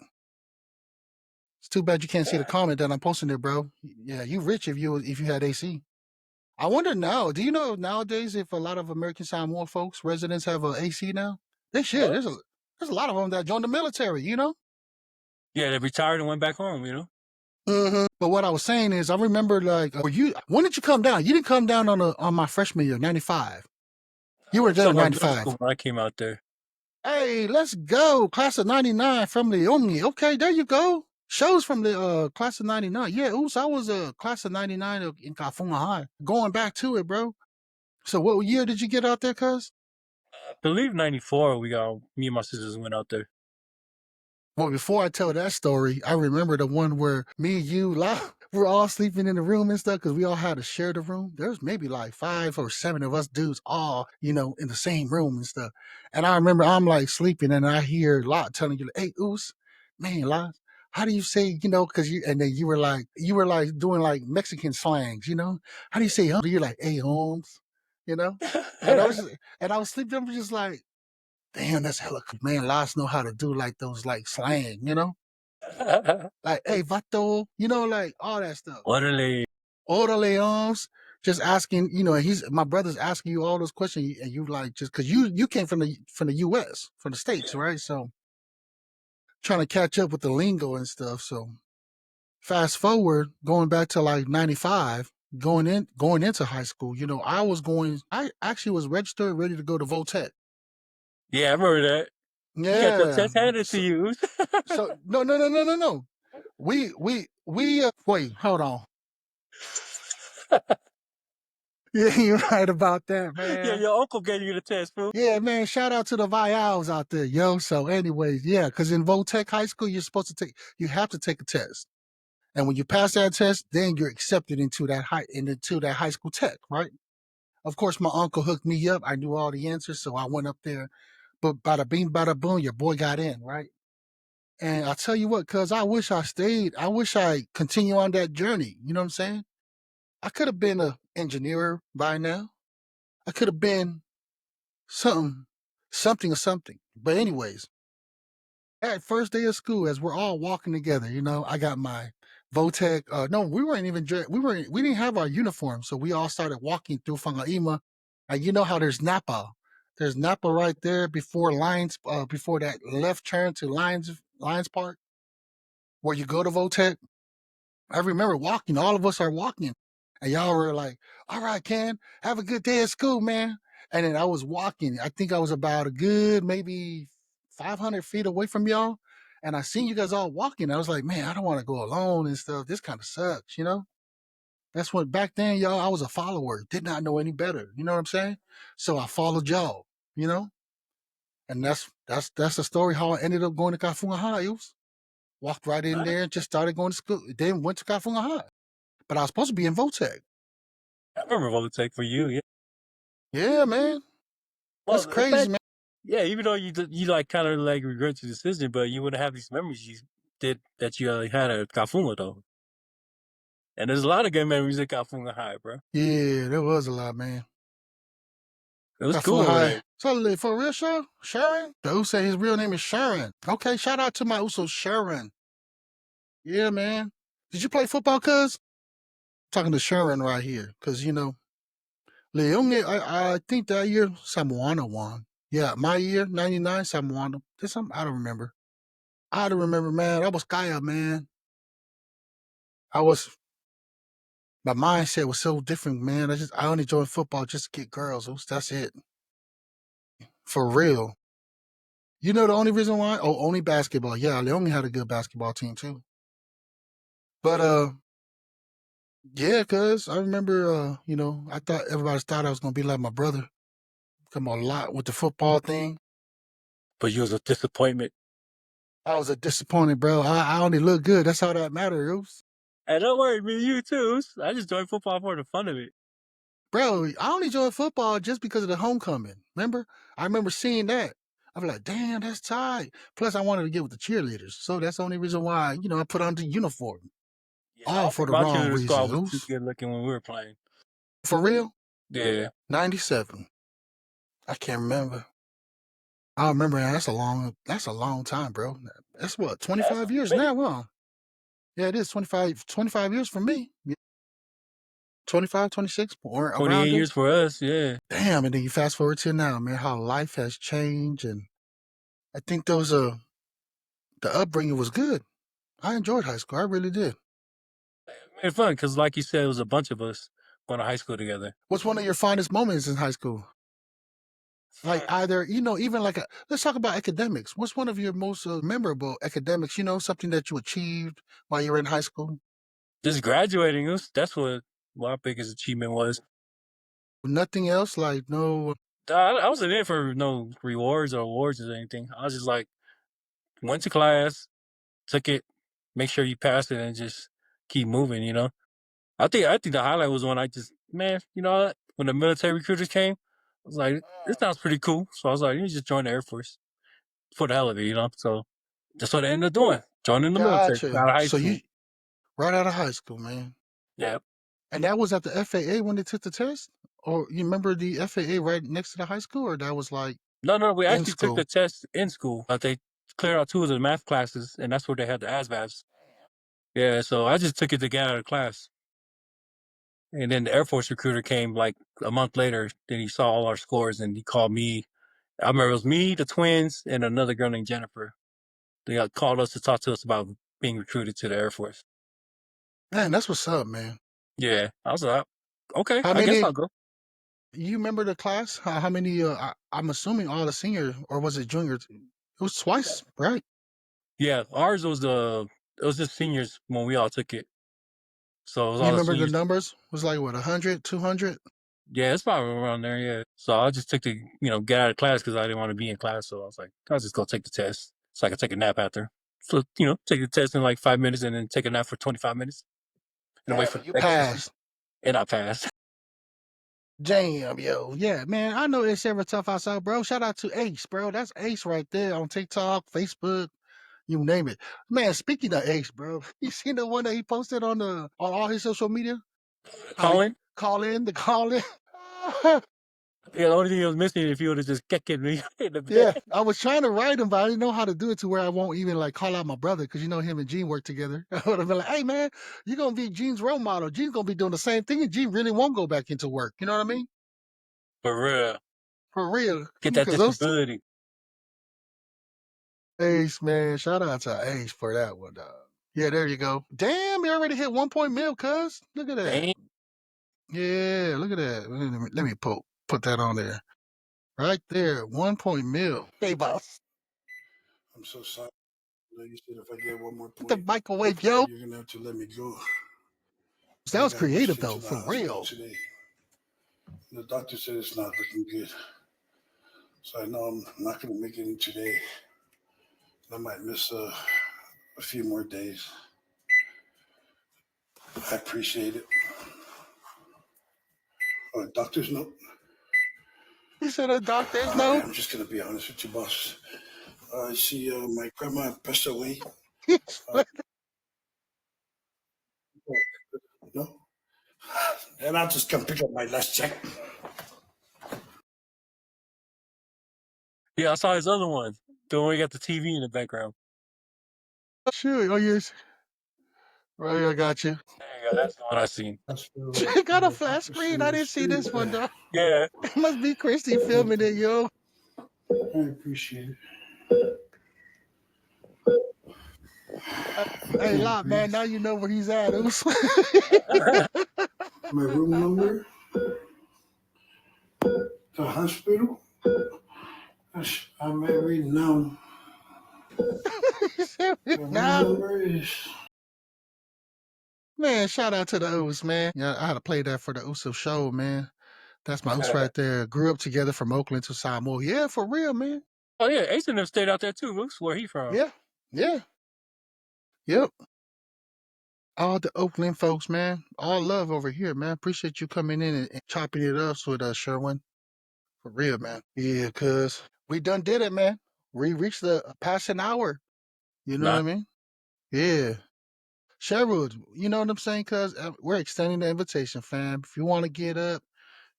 It's too bad you can't see the comment that I'm posting there, bro. Yeah, you rich if you had AC. I wonder now, do you know nowadays if a lot of American Samoa folks, residents have a AC now? They should. What? There's a lot of them that joined the military. Yeah, they retired and went back home, But what I was saying is, I remember like, when did you come down? You didn't come down on my freshman year, '95. You I were was there still in in middle '95. school when I came out there. Hey, let's go, class of '99 from the Omni. Okay, there you go. Shows from the class of '99. Yeah, oops, I was a class of '99 in Kafunga High. Going back to it, bro. So what year did you get out there, cuz? I believe 94 me and my sisters went out there. Well, before I tell that story, I remember the one where me and you, we're all sleeping in the room and stuff because we all had to share the room. There's maybe like 5 or 7 of us dudes all, in the same room and stuff. And I remember I'm like sleeping and I hear Lot telling you, hey, Oos, man, Lot, how do you say, because and then you were like doing like Mexican slangs. How do you say, You're like, hey, Holmes, you know? And I was sleeping, I'm just like, damn, that's hella cool. Man, Lots know how to do like those like slang. Like, hey, vato, like all that stuff. Orderly. Orale just asking, and my brother's asking you all those questions, and you like just because you came from the U.S. from the States, right? So trying to catch up with the lingo and stuff. So fast forward, going back to like '95, going into high school. I actually was registered, ready to go to Voltech. Yeah, I remember that. You got your Yeah. test handed to you. So no. We wait, hold on. Yeah, you're right about that, Yeah, man. your uncle gave you the test, fool. Yeah, man. Shout out to the Vials out there, yo. So, anyways, yeah, because in Votech High School, you have to take a test, and when you pass that test, then you're accepted into that high school tech, right? Of course, my uncle hooked me up. I knew all the answers, so I went up there. But bada bing, bada boom, your boy got in, right? And I tell you what, cuz I wish I stayed. I wish I continue on that journey. You know what I'm saying? I could have been an engineer by now. I could have been something, something or something. But anyways, that first day of school, as we're all walking together, I got my Votech. No, we weren't even. We didn't have our uniform, so we all started walking through Fangaima. And you know how there's Napa. There's Napa right there before Lions. Before that left turn to Lions Park, where you go to Votech. I remember walking. All of us are walking, and y'all were like, "All right, Ken, have a good day at school, man." And then I was walking. I think I was about a good maybe 500 feet away from y'all, and I seen you guys all walking. I was like, "Man, I don't want to go alone and stuff. This kind of sucks." That's what back then, y'all. I was a follower. Did not know any better. You know what I'm saying? So I followed y'all. You know, and that's the story how I ended up going to Kafunga High. Walked right in there and just started going to school. Then went to Kafunga High. But I was supposed to be in Votech. I remember Votech for you. Yeah. Yeah, man. That's Well, in crazy, fact, man. yeah. Even though you like kind of like regret your decision, but you wouldn't have these memories you did that you had at Kafuma though. And there's a lot of good memories at Kafuma High, bro. Yeah, there was a lot, man. It was Kafunga cool over High. there. So for real, sure? Sharon? The Uso, his real name is Sharon. Okay, shout out to my Uso Sharon. Yeah, man. Did you play football, cuz? Talking to Sharon right here, because Leone, I think that year Samoana won. Yeah, my year, 99, Samoana. I don't remember. I don't remember, man. I was Kaya, man. I was My mindset was so different, man. I only joined football just to get girls. That's it. For real. You know the only reason why? Oh, only basketball. Yeah, they only had a good basketball team too. But yeah, cuz I remember I thought everybody thought I was gonna be like my brother. Come a lot with the football thing. But you was a disappointment. I was a disappointed, bro. I only look good. That's all that matters. And don't worry, me and you too. I just joined football for the fun of it. Bro, I only joined football just because of the homecoming. Remember? I remember seeing that. I was like, damn, that's tight. Plus, I wanted to get with the cheerleaders. So that's the only reason why, I put on the uniform. Yeah, I All don't for think the my wrong cheerleader squad was too reasons. good looking when we were playing. For real? Yeah. 97. I can't remember. I remember that's a long time, bro. That's what, That's 25 years me. now, huh? Yeah, it is 25 years for me. 25, 26, or 28 around there. years for us, yeah. Damn, and then you fast forward to now, man, how life has changed. And I think the upbringing was good. I enjoyed high school. I really did. It made fun because, like you said, it was a bunch of us going to high school together. What's one of your fondest moments in high school? Like either, even let's talk about academics. What's one of your most memorable academics, something that you achieved while you were in high school? Just graduating, that's what my biggest achievement was. Nothing else? Like, no. I wasn't in for no rewards or awards or anything. I was just like, went to class, took it, make sure you pass it, and just keep moving. I think the highlight was when I just, man, you know what? When the military recruiters came, I was like, this sounds pretty cool. So I was like, you just join the Air Force for the hell of it. So that's what I ended up doing, joining the military Gotcha. out of high So school. right out of high school, man. Yeah. And that was at the FAA when they took the test? Or you remember the FAA right next to the high school, or that was like No, we in actually took the school? test in school. They cleared out two of the math classes, and that's where they had the ASVABs. Yeah, so I just took it to get out of class. And then the Air Force recruiter came like a month later. Then he saw all our scores and he called me. I remember it was me, the twins, and another girl named Jennifer. They called us to talk to us about being recruited to the Air Force. Man, that's what's up, man. Yeah, I was like, okay, How I guess many I'll go. you remember the class? How many I'm assuming all the senior, or was it junior? It was twice, right? Yeah, ours was It was just seniors when we all took it. So it was You all the remember the seniors. numbers? It was like what, 100, 200? Yeah, it's probably around there. Yeah. So I just took the get out of class because I didn't want to be in class. So I was like, I'll just go take the test so I could take a nap after. So take the test in like 5 minutes and then take a nap for 25 minutes and wait for You the next. passed. And I passed. Damn, yo. Yeah, man. I know it's ever tough outside, bro. Shout out to Ace, bro. That's Ace right there on TikTok, Facebook, you name it. Man, speaking of Ace, bro, you seen the one that he posted on all his social media? How he Colin. the call in. Yeah, the only thing that was missing if you would have just kicked me in the Yeah, bed. I was trying to write him, but I didn't know how to do it to where I won't even like call out my brother because him and Gene work together. I would have been like, "Hey, man, you're gonna be Gene's role model. Gene's gonna be doing the same thing, and Gene really won't go back into work." You know what I mean? For real. For real, Get that because those disability. Ace, man, shout out to Ace for that one, dog. Yeah, there you go. Damn, you already hit 1 mil, cuz. Look at that. Dang. Yeah, look at that. Let me put that on there. Right there, 1 mil. Hey, boss. I'm so sorry. You said if I get one more Put the point, microwave, yo. you're gonna have to let me go. That I was gotta go creative, straight though, to the for hospital real. today. The doctor said it's not looking good, so I know I'm not gonna make it in today. I might miss a few more days. I appreciate it. Doctor's note. He said a doctor's All right, note. I'm just gonna be honest with you, boss. I see my grandma passed away. No, and I'll just come pick up my last check. Yeah, I saw his other one. The one we got the TV in the background. Sure. Oh, yes. Right, I got you. There you go. That's the one I seen. She got a flat screen. I didn't see this one, though. Yeah. It must be Christy filming it, yo. I appreciate it. Hey, Lot, man, now you know where he's at. Oos. My room number, the hospital. I'm married now. My room Now, number is. man, shout out to the Oos, man. Yeah, I had to play that for the Uso show, man. That's my Oos right there. Grew up together from Oakland to Samoa. Yeah, for real, man. Oh yeah, Ace and them stayed out there too. Looks where he from. Yeah, yeah, yep. All the Oakland folks, man. All love over here, man. Appreciate you coming in and chopping it up with us, Sherwin. For real, man. Yeah, cuz we done did it, man. We reached the past an hour. You know what Nah. I mean? Yeah. Sherwood, you know what I'm saying? Cuz we're extending the invitation, fam. If you want to get up,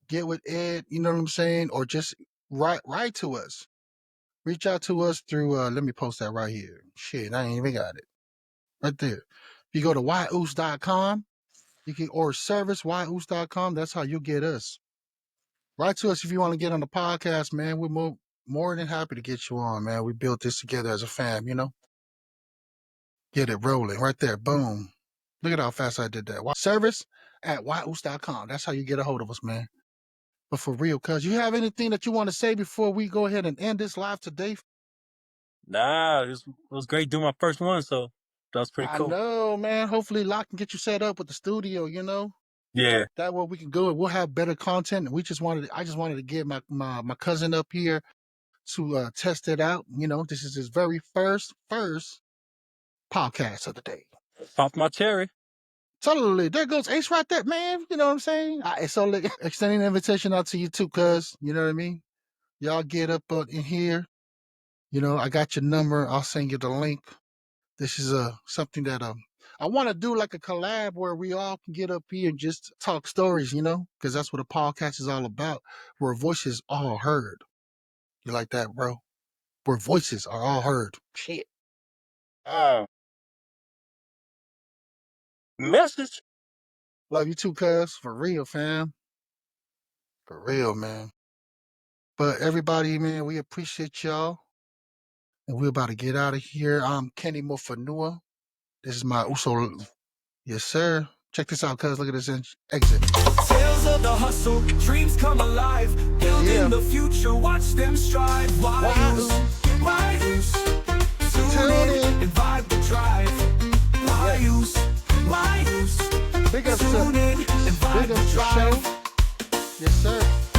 get with Ed, you know what I'm saying? Or just write to us. Reach out to us through, let me post that right here. Shit, I ain't even got it. Right there. If you go to yoos.com, you can, or service yoos.com, that's how you get us. Write to us if you want to get on the podcast, man. We're more than happy to get you on, man. We built this together as a fam, you know? Get it rolling right there. Boom. Look at how fast I did that. Service at yoos.com. That's how you get a hold of us, man. But for real, cuz, you have anything that you want to say before we go ahead and end this live today? Nah, it was great doing my first one, so that was pretty I cool. know, man. Hopefully, Locke can get you set up with the studio, you know? Yeah. That way we can go and we'll have better content. And I just wanted to get my cousin up here to test it out. You know, this is his very first podcast of the day. Popped my cherry. Totally. There goes Ace right there, man. You know what I'm saying? So extending the invitation out to you too, cuz. You know what I mean? Y'all get up in here. You know, I got your number. I'll send you the link. This is something that I want to do like a collab where we all can get up here and just talk stories, you know, because that's what a podcast is all about, where voices are all heard. You like that, bro? Where voices are all heard. Shit. Message. Love you too, cuz. For real, fam. For real, man. But everybody, man, we appreciate y'all. And we're about to get out of here. I'm Kenny Mofanua. This is my Uso. Yes, sir. Check this out, cuz. Look at this exit. Tales of the hustle, dreams come alive. Building the future, watch them strive. Why use? Tune in and vibe the drive. use? Why use? Big ups Tune in and to vibe the the show. drive. Yes, sir.